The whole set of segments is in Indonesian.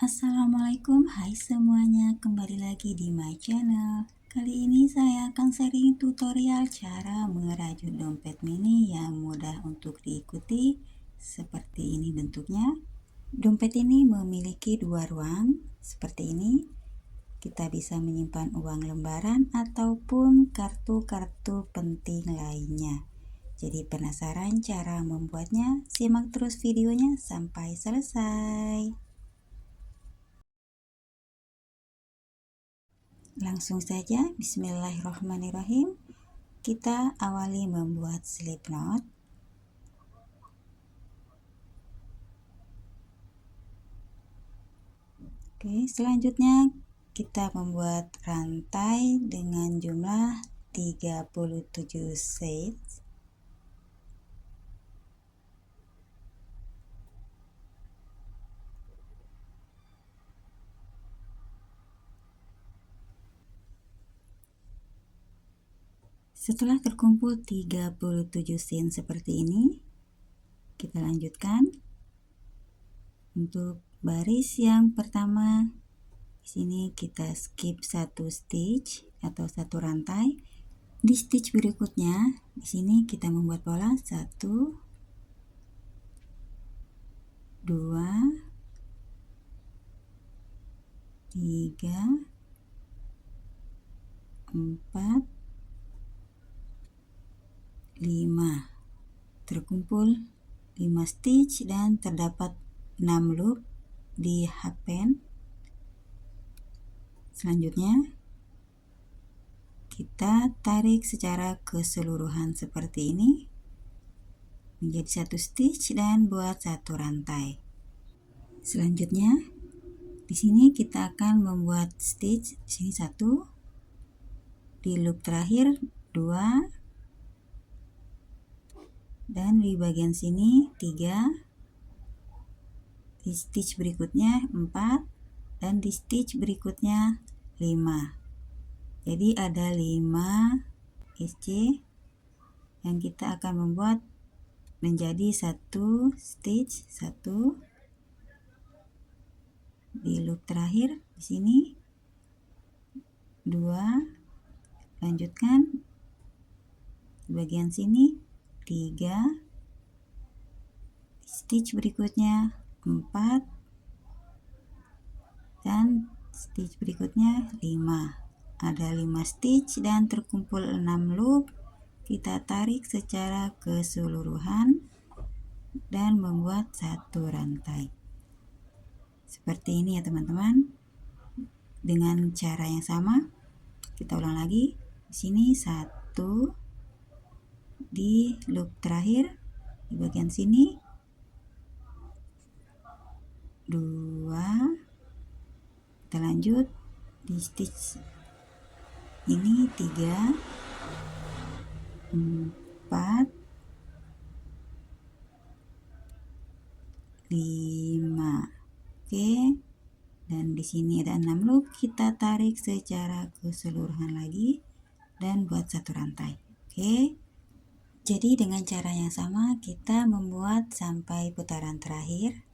Assalamualaikum, hai semuanya, kembali lagi di my channel. Kali ini saya akan sharing tutorial cara merajut dompet mini yang mudah untuk diikuti. Seperti ini bentuknya. Dompet ini memiliki dua ruang, seperti ini. Kita bisa menyimpan uang lembaran ataupun kartu-kartu penting lainnya. Jadi penasaran cara membuatnya? Simak terus videonya sampai selesai. Langsung saja, bismillahirrahmanirrahim. Kita awali membuat slip knot. Oke, selanjutnya kita membuat rantai dengan jumlah 37 stitch. Setelah terkumpul 37 stitch seperti ini, kita lanjutkan untuk baris yang pertama. Di sini kita skip satu stitch atau satu rantai. Di stitch berikutnya, di sini kita membuat pola 1, 2, 3, 4, 5. Terkumpul 5 stitch dan terdapat 6 loop di hapen. Selanjutnya kita tarik secara keseluruhan seperti ini menjadi satu stitch dan buat satu rantai. Selanjutnya di sini kita akan membuat stitch di sini 1, di loop terakhir 2, dan di bagian sini 3, di stitch berikutnya 4, dan di stitch berikutnya 5. Jadi ada 5 SC yang kita akan membuat menjadi satu stitch, 1 di loop terakhir di sini 2, lanjutkan di bagian sini 3, stitch berikutnya 4, dan stitch berikutnya 5. Ada 5 stitch dan terkumpul 6 loop. Kita tarik secara keseluruhan dan membuat satu rantai. Seperti ini ya teman-teman. Dengan cara yang sama, kita ulang lagi. Di sini 1, di loop terakhir di bagian sini 2, kita lanjut di stitch ini 3, 4, 5. Oke, dan di sini ada 6 loop. Kita tarik secara keseluruhan lagi dan buat satu rantai. Oke, jadi dengan cara yang sama kita membuat sampai putaran terakhir.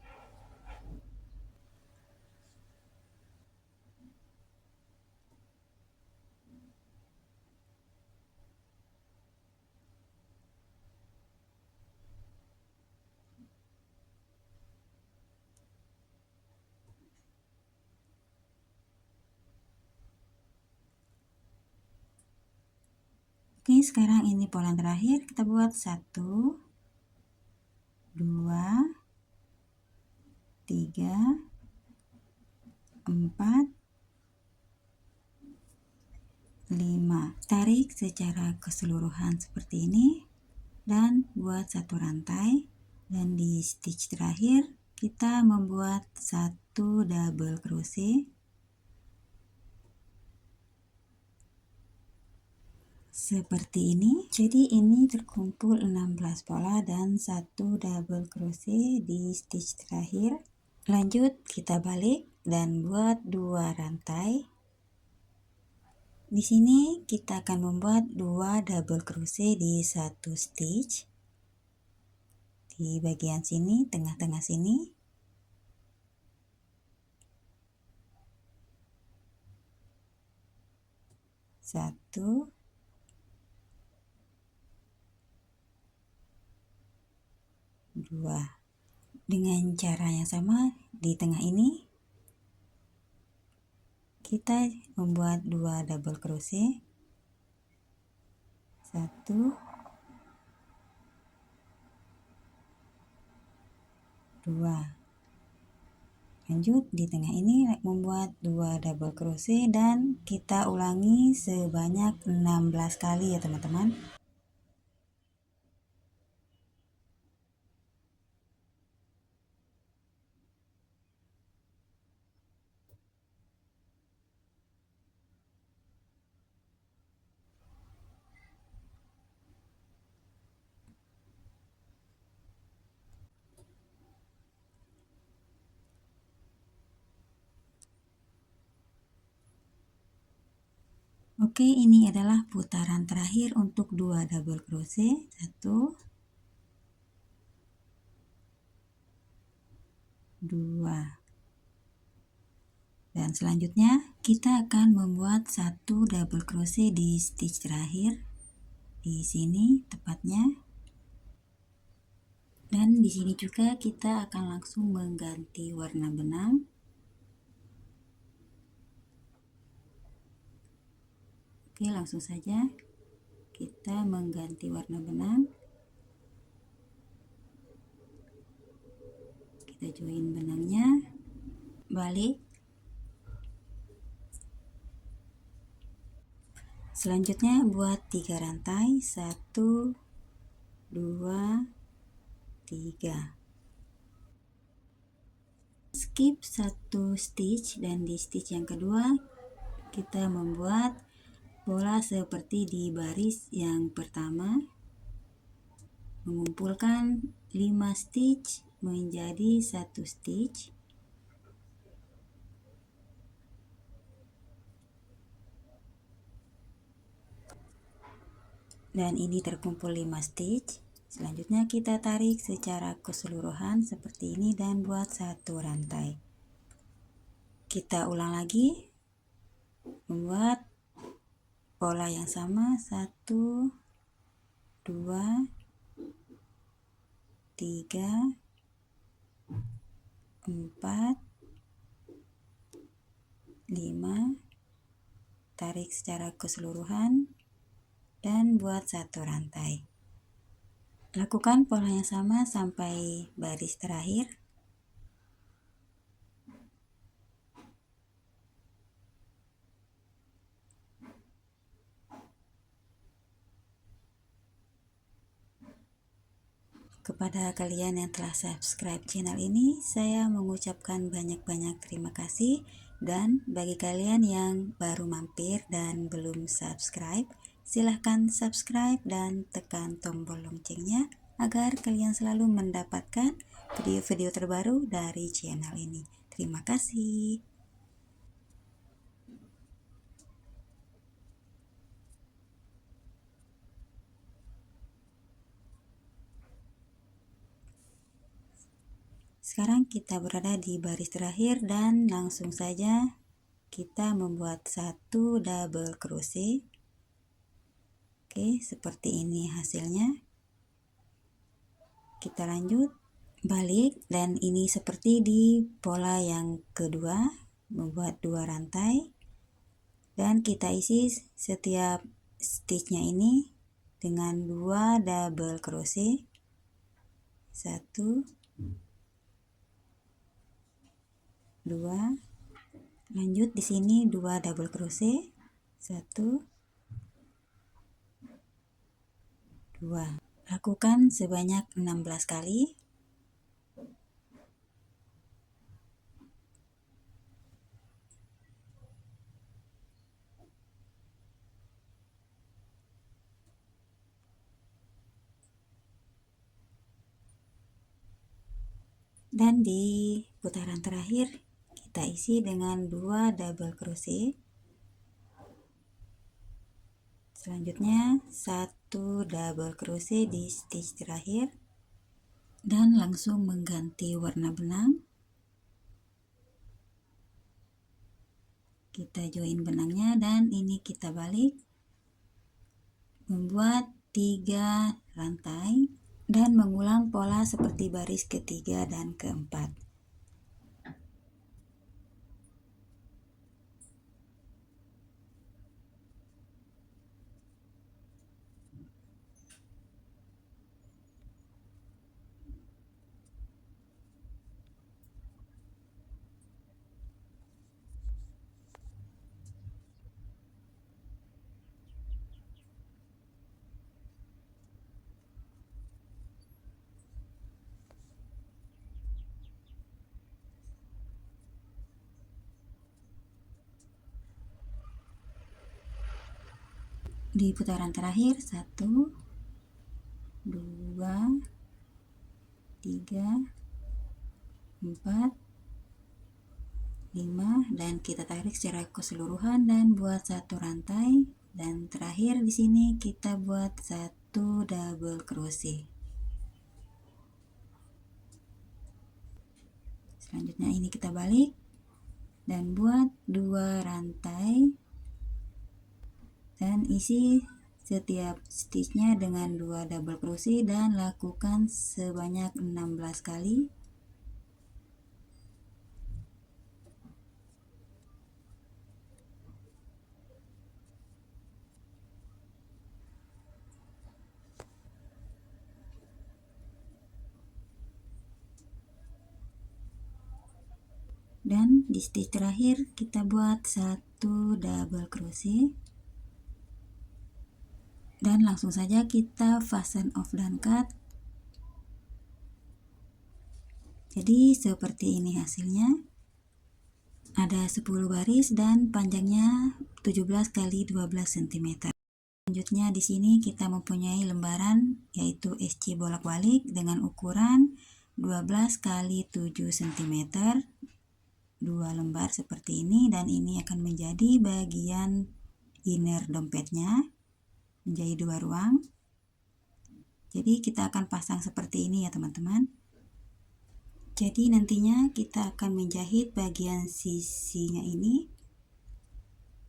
Oke, sekarang ini pola terakhir, kita buat 1, 2, 3, 4, 5. Tarik secara keseluruhan seperti ini dan buat satu rantai, dan di stitch terakhir kita membuat satu double crochet. Seperti ini. Jadi ini terkumpul 16 pola dan satu double crochet di stitch terakhir. Lanjut kita balik dan buat 2 rantai. Di sini kita akan membuat 2 double crochet di satu stitch. Di bagian sini, tengah-tengah sini. 1, 2. Dengan cara yang sama di tengah ini kita membuat 2 double crochet, 1, 2. Lanjut di tengah ini membuat 2 double crochet dan kita ulangi sebanyak 16 kali ya teman-teman. Oke, ini adalah putaran terakhir untuk 2 double crochet. 1, 2. Dan selanjutnya kita akan membuat 1 double crochet di stitch terakhir. Di sini tepatnya. Dan di sini juga kita akan langsung mengganti warna benang. Oke, langsung saja kita mengganti warna benang. Kita join benangnya, balik. Selanjutnya buat 3 rantai, 1, 2, 3. Skip 1 stitch dan di stitch yang kedua kita membuat pola seperti di baris yang pertama, mengumpulkan 5 stitch menjadi 1 stitch. Dan ini terkumpul 5 stitch. Selanjutnya kita tarik secara keseluruhan seperti ini dan buat 1 rantai. Kita ulang lagi, membuat pola yang sama, 1, 2, 3, 4, 5, tarik secara keseluruhan dan buat 1 rantai. Lakukan pola yang sama sampai baris terakhir. Kepada kalian yang telah subscribe channel ini, saya mengucapkan banyak-banyak terima kasih. Dan bagi kalian yang baru mampir dan belum subscribe, silahkan subscribe dan tekan tombol loncengnya agar kalian selalu mendapatkan video-video terbaru dari channel ini. Terima kasih. Sekarang kita berada di baris terakhir dan langsung saja kita membuat 1 double crochet. Oke, seperti ini hasilnya. Kita lanjut, balik, dan ini seperti di pola yang kedua, membuat 2 rantai. Dan kita isi setiap stitchnya ini dengan 2 double crochet. 1, 2. Lanjut di sini 2 double crochet, 1, 2. Lakukan sebanyak 16 kali. Dan di putaran terakhir kita isi dengan 2 double crochet. Selanjutnya 1 double crochet di stitch terakhir dan langsung mengganti warna benang. Kita join benangnya dan ini kita balik, membuat 3 rantai dan mengulang pola seperti baris ketiga dan keempat. Di putaran terakhir 1, 2, 3, 4, 5, dan kita tarik secara keseluruhan dan buat satu rantai, dan terakhir di sini kita buat satu double crochet. Selanjutnya ini kita balik dan buat 2 rantai dan isi setiap stitchnya dengan 2 double crochet dan lakukan sebanyak 16 kali. Dan di stitch terakhir kita buat satu double crochet dan langsung saja kita fasten off dan cut. Jadi seperti ini hasilnya. Ada 10 baris dan panjangnya 17 kali 12 cm. Selanjutnya di sini kita mempunyai lembaran yaitu SC bolak-balik dengan ukuran 12 kali 7 cm. 2 lembar seperti ini, dan ini akan menjadi bagian inner dompetnya, menjadi 2 ruang. Jadi kita akan pasang seperti ini ya teman-teman. Jadi nantinya kita akan menjahit bagian sisinya ini,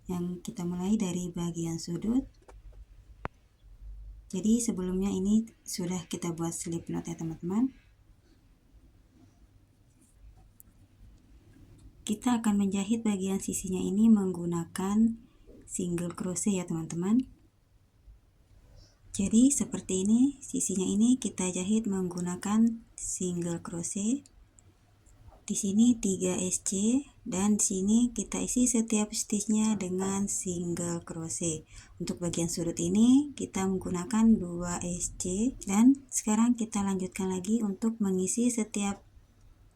yang kita mulai dari bagian sudut. Jadi sebelumnya ini sudah kita buat slip knot ya teman-teman. Kita akan menjahit bagian sisinya ini menggunakan single crochet ya teman-teman. Jadi seperti ini sisinya, ini kita jahit menggunakan single crochet. Di sini 3 SC dan di sini kita isi setiap stitchnya dengan single crochet. Untuk bagian sudut ini kita menggunakan 2 SC, dan sekarang kita lanjutkan lagi untuk mengisi setiap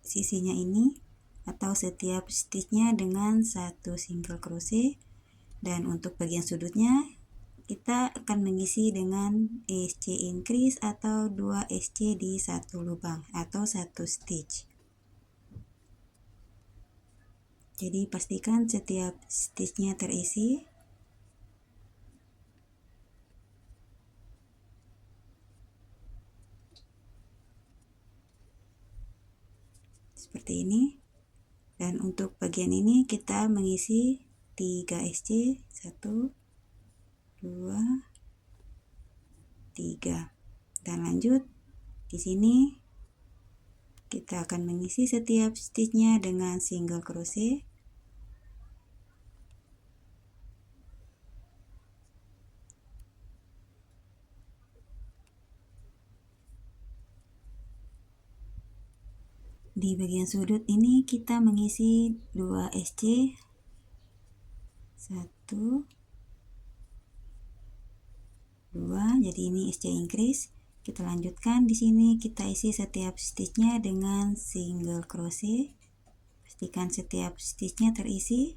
sisinya ini atau setiap stitchnya dengan 1 single crochet. Dan untuk bagian sudutnya kita akan mengisi dengan SC increase atau 2 SC di satu lubang atau 1 stitch. Jadi pastikan setiap stitchnya terisi. Seperti ini. Dan untuk bagian ini kita mengisi 3 SC, 1, 2, 3. Dan lanjut di sini kita akan mengisi setiap stitchnya dengan single crochet. Di bagian sudut ini kita mengisi 2 SC, 1, 2, jadi ini SC increase. Kita lanjutkan di sini kita isi setiap stitchnya dengan single crochet. Pastikan setiap stitchnya terisi.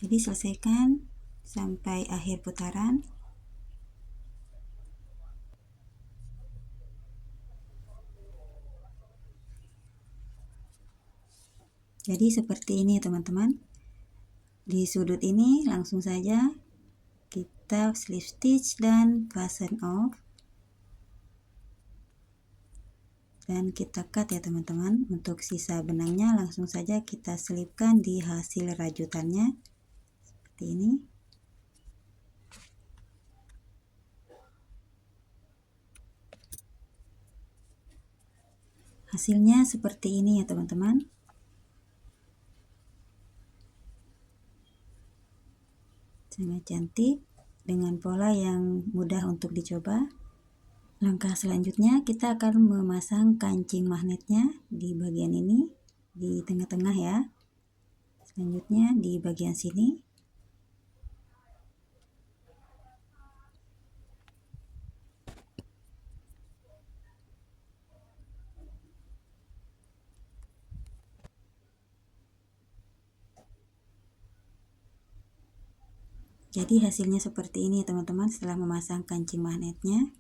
Jadi selesaikan sampai akhir putaran. Jadi seperti ini teman-teman. Di sudut ini langsung saja kita slip stitch dan fasten off. Dan kita cut ya teman-teman. Untuk sisa benangnya langsung saja kita selipkan di hasil rajutannya seperti ini. Hasilnya seperti ini ya teman-teman. Sangat cantik dengan pola yang mudah untuk dicoba. Langkah selanjutnya kita akan memasang kancing magnetnya di bagian ini, di tengah-tengah ya. Selanjutnya di bagian sini. Jadi hasilnya seperti ini teman-teman setelah memasang kancing magnetnya.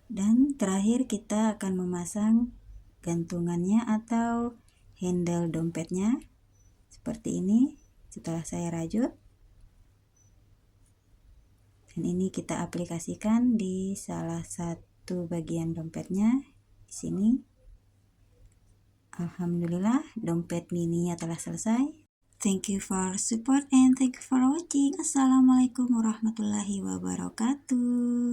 Dan terakhir kita akan memasang gantungannya atau handle dompetnya seperti ini setelah saya rajut. Dan ini kita aplikasikan di salah satu bagian dompetnya di sini. Alhamdulillah, dompet mininya telah selesai. Thank you for support and thank you for watching. Assalamualaikum warahmatullahi wabarakatuh.